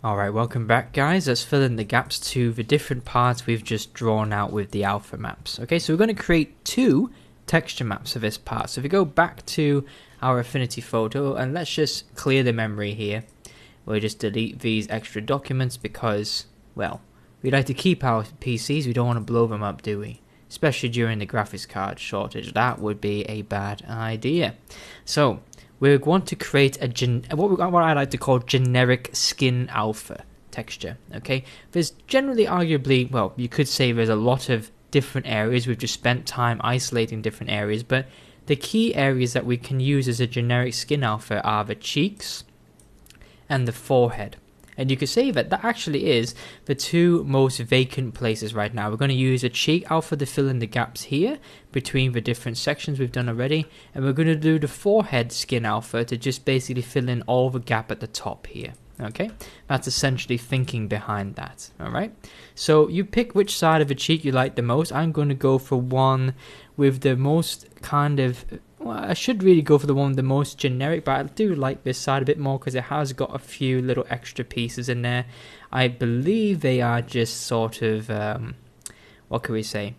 Alright, welcome back guys. Let's fill in the gaps to the different parts we've just drawn out with the alpha maps. Okay, so we're going to create two texture maps for this part. So if we go back to our Affinity photo and let's just clear the memory here. We'll just delete these extra documents because, well, we like to keep our PCs, we don't want to blow them up, do we? Especially during the graphics card shortage. That would be a bad idea. So we want to create a what I like to call generic skin alpha texture. Okay, there's generally, arguably, well, you could say there's a lot of different areas. We've just spent time isolating different areas, but the key areas that we can use as a generic skin alpha are the cheeks and the forehead. And you could say that that actually is the two most vacant places right now. We're going to use a cheek alpha to fill in the gaps here between the different sections we've done already. And we're going to do the forehead skin alpha to just basically fill in all the gap at the top here. Okay, that's essentially thinking behind that. Alright, so you pick which side of the cheek you like the most. I'm going to go for one with the most kind of, well, I should really go for the one with the most generic, but I do like this side a bit more because it has got a few little extra pieces in there. I believe they are just sort of, what can we say?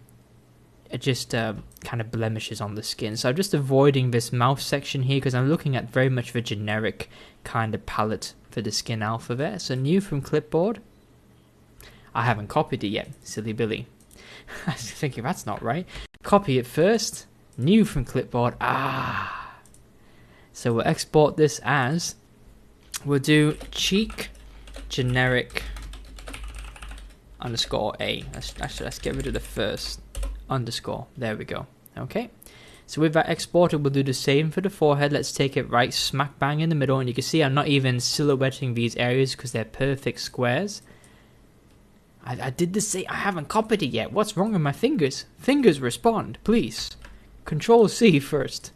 Just kind of blemishes on the skin. So I'm just avoiding this mouth section here because I'm looking at very much the generic kind of palette for the skin alpha there. So new from clipboard. I haven't copied it yet, silly Billy. I was thinking that's not right. Copy it first. New from clipboard. So we'll export this as, we'll do cheek generic underscore A. Let's get rid of the first underscore. There we go. Okay, so with that exported, we'll do the same for the forehead. Let's take it right smack bang in the middle, and you can see I'm not even silhouetting these areas because they're perfect squares. I did the same. I haven't copied it yet. What's wrong with my fingers? Fingers, respond, please. Control C first.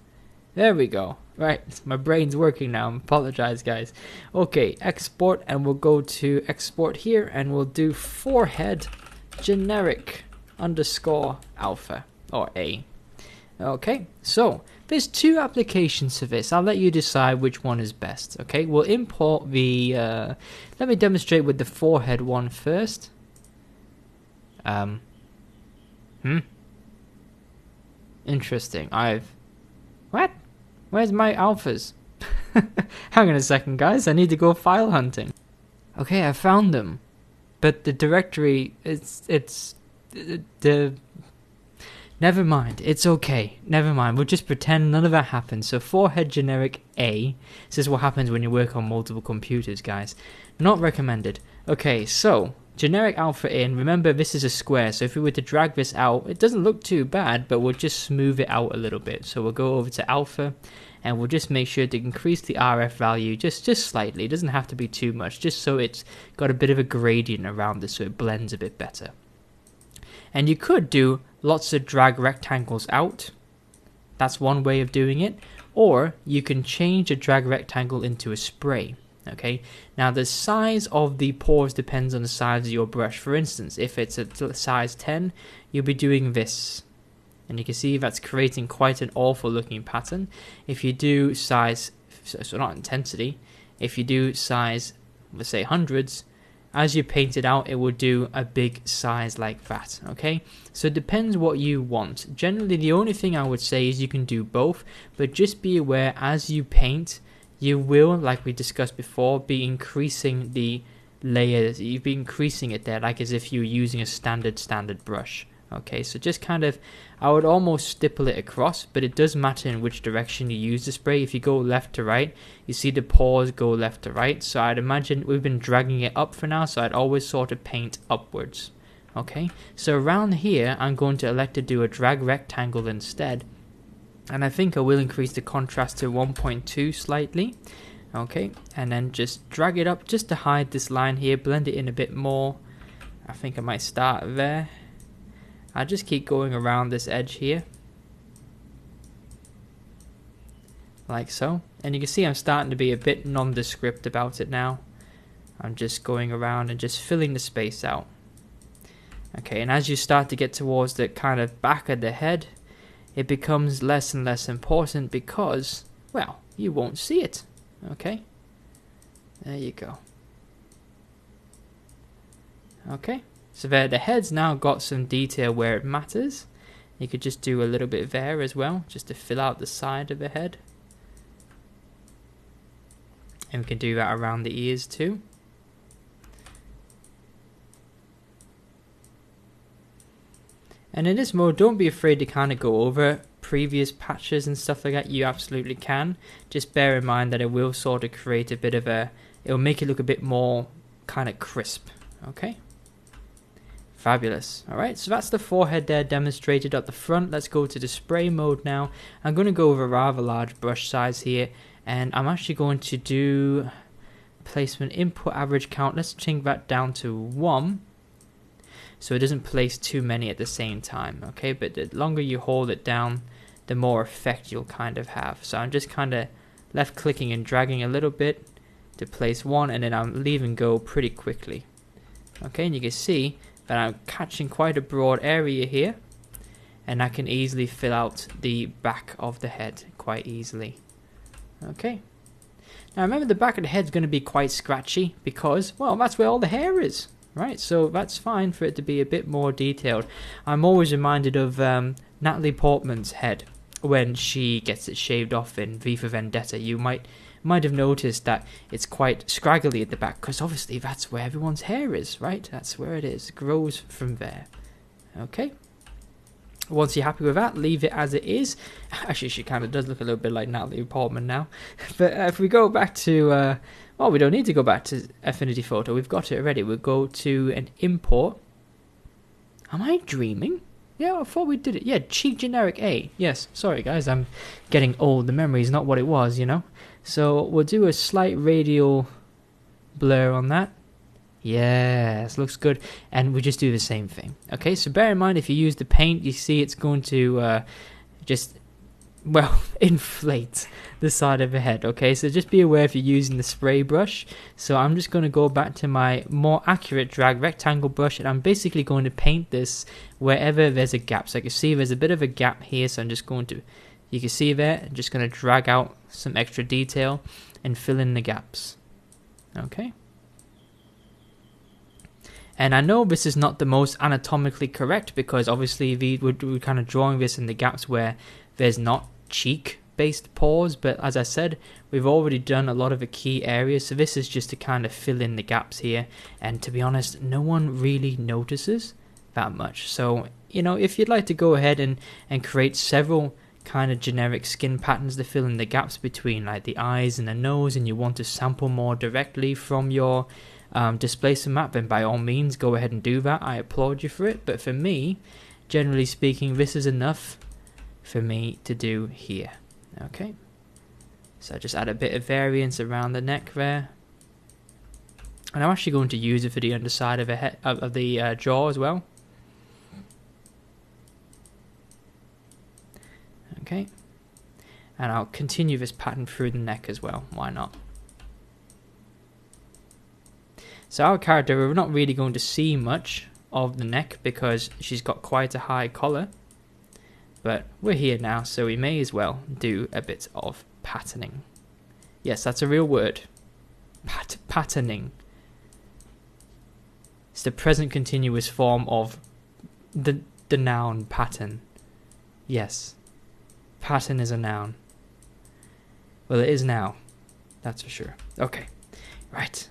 There we go. Right, my brain's working now. I apologize, guys. Okay, export, and we'll go to export here, and we'll do forehead generic underscore alpha or A. Okay, so there's two applications for this. I'll let you decide which one is best. Okay, we'll import the let me demonstrate with the forehead one first. Interesting. What? Where's my alphas? Hang on a second, guys, I need to go file hunting. Okay, I found them, but the directory, never mind, it's okay, never mind, we'll just pretend none of that happened. So forehead generic A, this is what happens when you work on multiple computers, guys. Not recommended. Okay, so generic alpha in, remember this is a square, so if we were to drag this out, it doesn't look too bad, but we'll just smooth it out a little bit. So we'll go over to alpha, and we'll just make sure to increase the RF value just slightly. It doesn't have to be too much, just so it's got a bit of a gradient around this so it blends a bit better. And you could do lots of drag rectangles out. That's one way of doing it. Or you can change a drag rectangle into a spray. Okay, now the size of the pores depends on the size of your brush. For instance, if it's a size 10, you'll be doing this. And you can see that's creating quite an awful looking pattern. If you do size, so not intensity, if you do size, let's say hundreds, as you paint it out, it will do a big size like that, okay? So it depends what you want. Generally, the only thing I would say is you can do both, but just be aware as you paint, you will, like we discussed before, be increasing the layers. You'll be increasing it there, like as if you were using a standard brush. Okay, so just kind of, I would almost stipple it across, but it does matter in which direction you use the spray. If you go left to right, you see the pores go left to right. So I'd imagine we've been dragging it up for now, so I'd always sort of paint upwards. Okay, so around here, I'm going to elect to do a drag rectangle instead. And I think I will increase the contrast to 1.2 slightly. Okay, and then just drag it up just to hide this line here, blend it in a bit more. I think I might start there. I'll just keep going around this edge here. Like so. And you can see I'm starting to be a bit nondescript about it now. I'm just going around and just filling the space out. Okay, and as you start to get towards the kind of back of the head, it becomes less and less important because, well, you won't see it. Okay, there you go. Okay, so there, the head's now got some detail where it matters. You could just do a little bit there as well, just to fill out the side of the head. And we can do that around the ears too. And in this mode, don't be afraid to kind of go over previous patches and stuff like that. You absolutely can. Just bear in mind that it will sort of create a bit of a... It'll make it look a bit more kind of crisp. Okay? Fabulous. Alright, so that's the forehead there demonstrated at the front. Let's go to the spray mode now. I'm going to go with a rather large brush size here. And I'm actually going to do placement input average count. Let's change that down to 1. So it doesn't place too many at the same time, okay? But the longer you hold it down, the more effect you'll kind of have. So I'm just kind of left clicking and dragging a little bit to place 1, and then I'm leaving go pretty quickly. Okay, and you can see that I'm catching quite a broad area here, and I can easily fill out the back of the head quite easily. Okay. Now remember, the back of the head's going to be quite scratchy because, well, that's where all the hair is. Right, so that's fine for it to be a bit more detailed. I'm always reminded of Natalie Portman's head when she gets it shaved off in V for Vendetta. You might have noticed that it's quite scraggly at the back, because obviously that's where everyone's hair is, right? That's where it is. It grows from there. Okay. Once you're happy with that, leave it as it is. Actually, she kind of does look a little bit like Natalie Portman now. But if we go back to... well, we don't need to go back to Affinity Photo. We've got it already. We'll go to an import. Am I dreaming? Yeah, I thought we did it. Yeah, cheek generic A. Yes, sorry guys, I'm getting old. The memory's not what it was, you know. So we'll do a slight radial blur on that. Yes, looks good. And we just do the same thing. Okay, so bear in mind, if you use the paint, you see it's going to just... well, inflate the side of the head. Okay, so just be aware if you're using the spray brush. So I'm just going to go back to my more accurate drag rectangle brush, and I'm basically going to paint this wherever there's a gap. So I can see there's a bit of a gap here, so I'm just going to, you can see there, I'm just going to drag out some extra detail and fill in the gaps. Okay. And I know this is not the most anatomically correct, because obviously we're kind of drawing this in the gaps where there's not cheek based pores, but as I said, we've already done a lot of the key areas, so this is just to kind of fill in the gaps here. And to be honest, no one really notices that much. So, you know, if you'd like to go ahead and create several kind of generic skin patterns to fill in the gaps between like the eyes and the nose, and you want to sample more directly from your displacement map, then by all means go ahead and do that. I applaud you for it. But for me, generally speaking, this is enough for me to do here. Okay, so just add a bit of variance around the neck there, and I'm actually going to use it for the underside of the head, of the jaw as well. Okay, and I'll continue this pattern through the neck as well, why not? So our character, we're not really going to see much of the neck because she's got quite a high collar. But we're here now, so we may as well do a bit of patterning. Yes, that's a real word. Patterning. It's the present continuous form of the noun pattern. Yes. Pattern is a noun. Well, it is now. That's for sure. Okay. Right.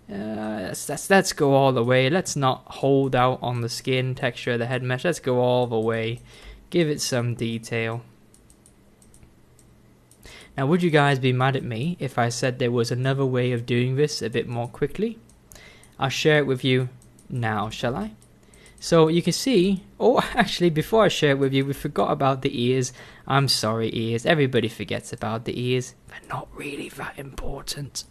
Let's go all the way. Let's not hold out on the skin texture of the head mesh. Let's go all the way. Give it some detail. Now, would you guys be mad at me if I said there was another way of doing this a bit more quickly? I'll share it with you now, shall I? So you can see, oh, actually, before I share it with you, we forgot about the ears. I'm sorry, ears. Everybody forgets about the ears. They're not really that important.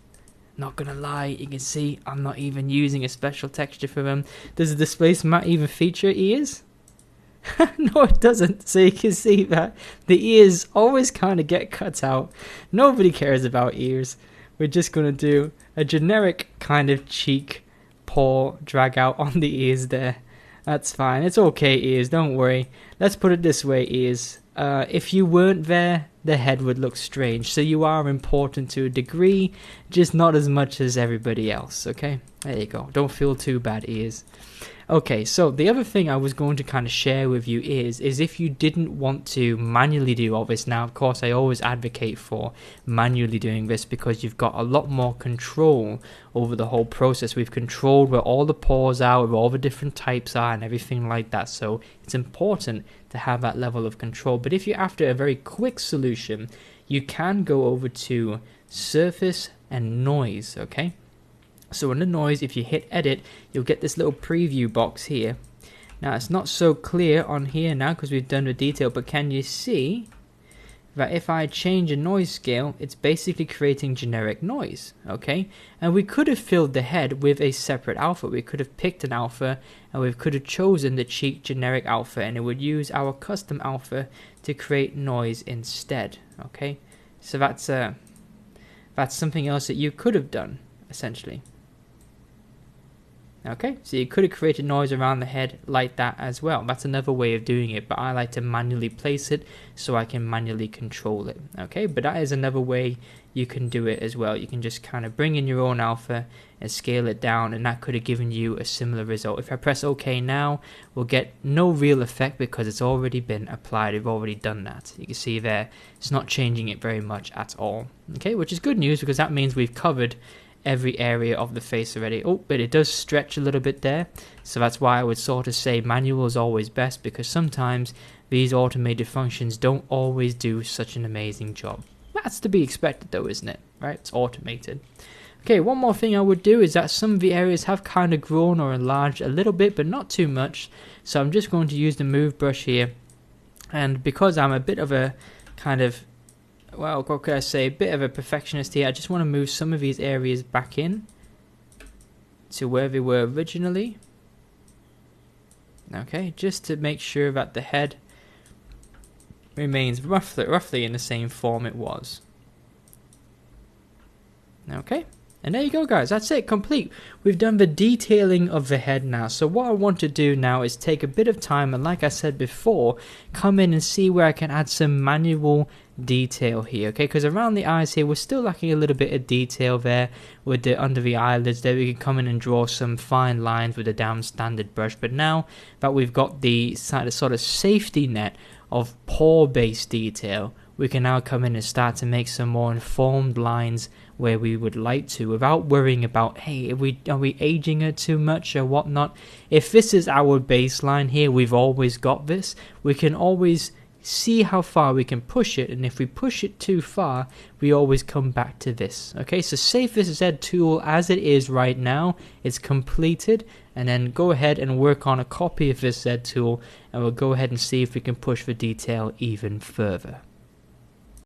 Not gonna lie, you can see I'm not even using a special texture for them. Does the displacement map even feature ears? No, it doesn't. So you can see that the ears always kind of get cut out. Nobody cares about ears. We're just going to do a generic kind of cheek paw drag out on the ears there. That's fine. It's okay, ears. Don't worry. Let's put it this way, ears. If you weren't there, the head would look strange. So you are important to a degree, just not as much as everybody else, okay? There you go. Don't feel too bad, ears. Okay, so the other thing I was going to kind of share with you is if you didn't want to manually do all this. Now, of course, I always advocate for manually doing this because you've got a lot more control over the whole process. We've controlled where all the pores are, where all the different types are, and everything like that. So it's important to have that level of control. But if you're after a very quick solution, you can go over to surface and noise, okay? So in the noise, if you hit edit, you'll get this little preview box here. Now it's not so clear on here now because we've done the detail, but can you see that if I change a noise scale, it's basically creating generic noise, okay? And we could have filled the head with a separate alpha. We could have picked an alpha and we could have chosen the cheap generic alpha, and it would use our custom alpha to create noise instead, okay? So that's something else that you could have done, essentially. Okay, so you could have created noise around the head like that as well. That's another way of doing it, but I like to manually place it so I can manually control it. Okay, but that is another way you can do it as well. You can just kind of bring in your own alpha and scale it down, and that could have given you a similar result. If I press OK now, we'll get no real effect because it's already been applied. We've already done that. You can see there, it's not changing it very much at all. Okay, which is good news because that means we've covered every area of the face already. Oh, but it does stretch a little bit there, so that's why I would sort of say manual is always best, because sometimes these automated functions don't always do such an amazing job. That's to be expected though, isn't it? Right? It's automated. Okay, one more thing I would do is that some of the areas have kind of grown or enlarged a little bit, but not too much. So I'm just going to use the move brush here, and because I'm a bit of a kind of, well, what could I say, a bit of a perfectionist here, I just want to move some of these areas back in to where they were originally. Okay, just to make sure that the head remains roughly in the same form it was. Okay, and there you go guys, that's it, complete. We've done the detailing of the head now. So what I want to do now is take a bit of time and, like I said before, come in and see where I can add some manual detail here, okay? Because around the eyes here, we're still lacking a little bit of detail there with the under the eyelids there. We can come in and draw some fine lines with a down standard brush. But now that we've got the sort of safety net of pore based detail, we can now come in and start to make some more informed lines where we would like to, without worrying about, hey, are we aging it too much or whatnot. If this is our baseline here, we've always got this, we can always see how far we can push it, and if we push it too far, we always come back to this. Okay, so save this Z tool as it is right now, it's completed, and then go ahead and work on a copy of this Z tool, and we'll go ahead and see if we can push the detail even further.